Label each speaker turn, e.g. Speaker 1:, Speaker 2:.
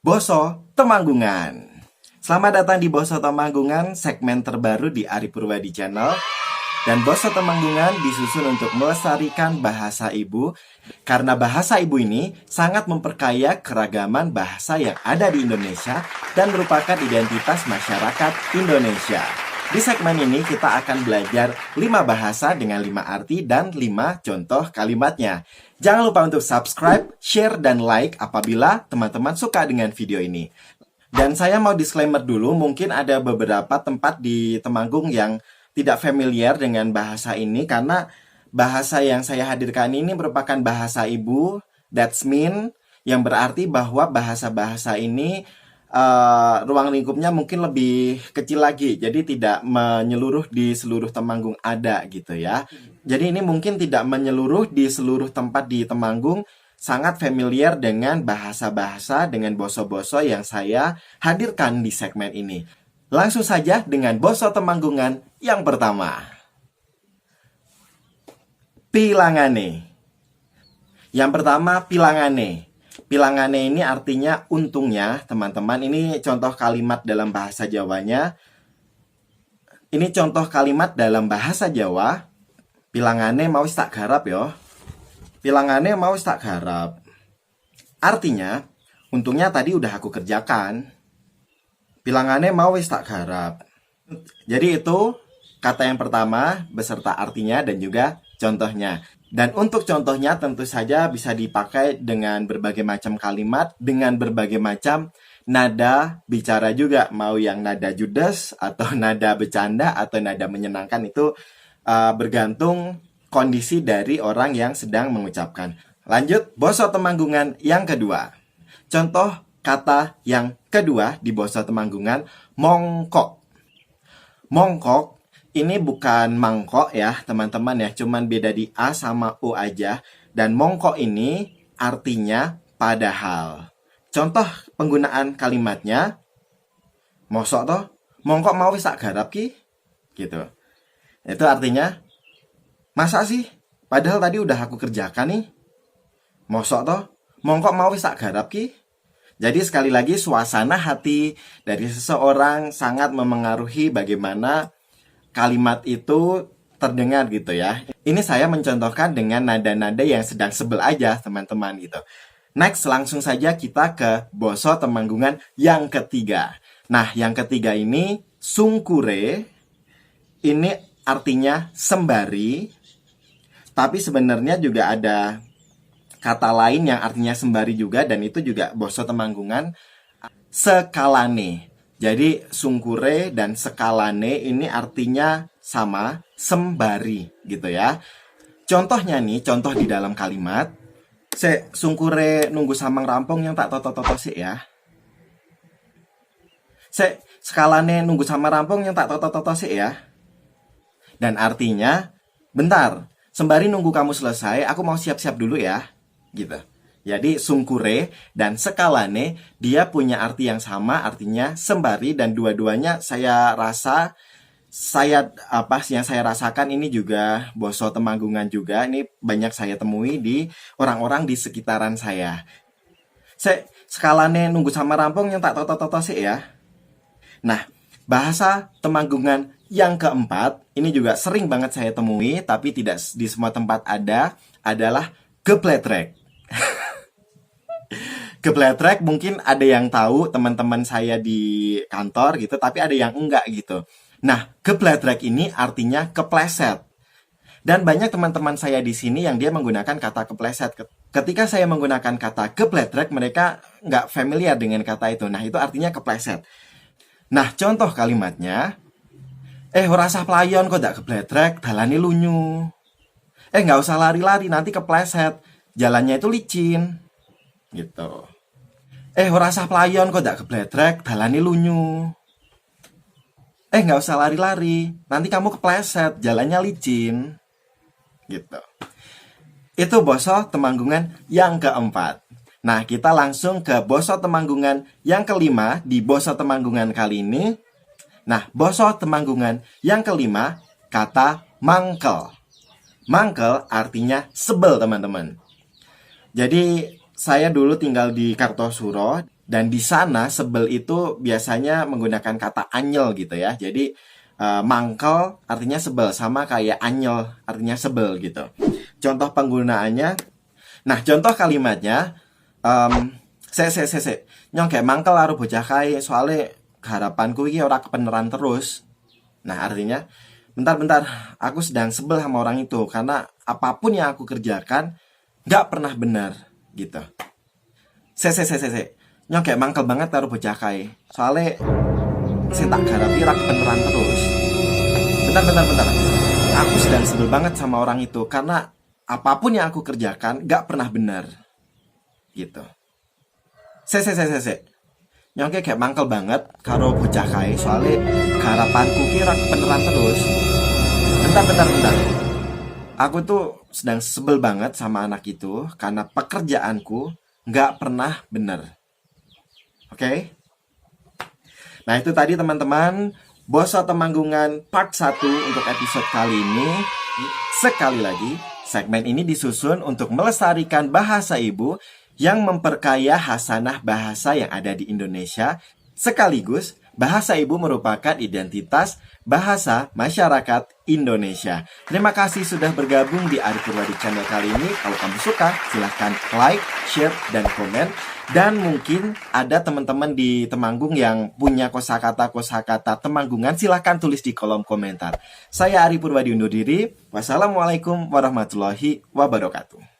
Speaker 1: Boso Temanggungan. Selamat datang di Boso Temanggungan, segmen terbaru di Ari Purwadi Channel. Dan Boso Temanggungan disusun untuk melestarikan bahasa ibu, karena bahasa ibu ini sangat memperkaya keragaman bahasa yang ada di Indonesia dan merupakan identitas masyarakat Indonesia. Di segmen ini kita akan belajar 5 bahasa dengan 5 arti dan 5 contoh kalimatnya. Jangan lupa untuk subscribe, share, dan like apabila teman-teman suka dengan video ini. Dan saya mau disclaimer dulu, mungkin ada beberapa tempat di Temanggung yang tidak familiar dengan bahasa ini, karena bahasa yang saya hadirkan ini merupakan bahasa ibu, that's mean, yang berarti bahwa bahasa-bahasa ini ruang lingkupnya mungkin lebih kecil lagi, jadi tidak menyeluruh di seluruh Temanggung ada gitu ya. Jadi ini mungkin tidak menyeluruh di seluruh tempat di Temanggung, sangat familiar dengan bahasa-bahasa, dengan boso-boso yang saya hadirkan di segmen ini. Langsung saja dengan Boso Temanggungan yang pertama. Pilangane. Yang pertama, pilangane. Pilangane ini artinya untungnya, teman-teman. Ini contoh kalimat dalam bahasa Jawanya. Ini contoh kalimat dalam bahasa Jawa. Pilangane mau tak garap yo. Pilangane mau tak garap. Artinya, untungnya tadi udah aku kerjakan. Pilangane mau tak garap. Jadi itu kata yang pertama beserta artinya dan juga contohnya. Dan untuk contohnya tentu saja bisa dipakai dengan berbagai macam kalimat, dengan berbagai macam nada bicara juga. Mau yang nada judes, atau nada bercanda, atau nada menyenangkan, itu bergantung kondisi dari orang yang sedang mengucapkan. Lanjut, Boso Temanggungan yang kedua. Contoh kata yang kedua di Boso Temanggungan, mongkok. Mongkok ini bukan mangkok ya teman-teman ya, cuman beda di A sama U aja. Dan mongkok ini artinya padahal. Contoh penggunaan kalimatnya, mosok toh, mongkok mau wis tak garap ki, gitu. Itu artinya, masa sih? Padahal tadi udah aku kerjakan nih. Mosok toh, mongkok mau wis tak garap ki. Jadi sekali lagi suasana hati dari seseorang sangat memengaruhi bagaimana kalimat itu terdengar gitu ya. Ini saya mencontohkan dengan nada-nada yang sedang sebel aja teman-teman gitu. Next, langsung saja kita ke Boso Temanggungan yang ketiga. Nah, yang ketiga ini sungkure. Ini artinya sembari. Tapi sebenarnya juga ada kata lain yang artinya sembari juga, dan itu juga Boso Temanggungan, sekalane. Jadi sungkure dan sekalane ini artinya sama, sembari gitu ya. Contohnya nih, contoh di dalam kalimat, sungkure nunggu samang rampung yang tak toto-toto sih ya. Sekalane nunggu samang rampung yang tak toto-toto sih ya. Dan artinya, bentar, sembari nunggu kamu selesai, aku mau siap-siap dulu ya, gitu. Jadi sungkure dan sekalane dia punya arti yang sama, artinya sembari, dan dua-duanya saya rasa yang saya rasakan ini juga Boso Temanggungan juga. Ini banyak saya temui di orang-orang di sekitaran saya. Sekalane nunggu sama rampung yang tak toto-toto sih ya. Nah, bahasa Temanggungan yang keempat, ini juga sering banget saya temui tapi tidak di semua tempat ada, adalah gepletrek. Gepletrek mungkin ada yang tahu teman-teman saya di kantor gitu, tapi ada yang enggak gitu. Nah, gepletrek ini artinya kepleset. Dan banyak teman-teman saya di sini yang dia menggunakan kata kepleset. Ketika saya menggunakan kata gepletrek, mereka nggak familiar dengan kata itu. Nah, itu artinya kepleset. Nah, contoh kalimatnya, ora usah playon kok dak gepletrek, dalane lunyu. Nggak usah lari-lari, nanti kepleset, jalannya itu licin. Gitu. Ora usah playon kok dak gebletrek, dalane lunyu. Nggak usah lari-lari, nanti kamu kepleset, jalannya licin. Gitu. Itu Boso Temanggungan yang keempat. Nah, kita langsung ke Boso Temanggungan yang kelima di Boso Temanggungan kali ini. Nah, Boso Temanggungan yang kelima, kata mangkel. Mangkel artinya sebel, teman-teman. Jadi saya dulu tinggal di Kartosuro. Dan di sana sebel itu biasanya menggunakan kata anyel gitu ya. Jadi mangkel artinya sebel, sama kayak anyel artinya sebel gitu. Contoh penggunaannya, nah contoh kalimatnya, se nyong kayak mangkel aru bocah kae soalnya harapanku ini ora kebenaran terus. Nah artinya, bentar-bentar, aku sedang sebel sama orang itu karena apapun yang aku kerjakan nggak pernah benar gitu. Se nyong kayak mangkel banget karo bocah kae soalnya saya tak garapi rak beneran terus. Bentar. Aku sedang sebel banget sama orang itu karena apapun yang aku kerjakan gak pernah benar. Gitu. Se. Nyongke kayak mangkel banget karo bocah kae soalnya harapanku kira beneran terus. Bentar. Aku tuh sedang sebel banget sama anak itu karena pekerjaanku gak pernah benar. Oke? Nah itu tadi teman-teman, Boso Temanggungan part 1 untuk episode kali ini. Sekali lagi, segmen ini disusun untuk melestarikan bahasa ibu yang memperkaya hasanah bahasa yang ada di Indonesia. Sekaligus, bahasa ibu merupakan identitas bahasa masyarakat Indonesia. Terima kasih sudah bergabung di Ari Purwadi Channel kali ini. Kalau kamu suka, silahkan like, share, dan komen. Dan mungkin ada teman-teman di Temanggung yang punya kosakata Temanggungan, silahkan tulis di kolom komentar. Saya Ari Purwadi undur diri. Wassalamualaikum warahmatullahi wabarakatuh.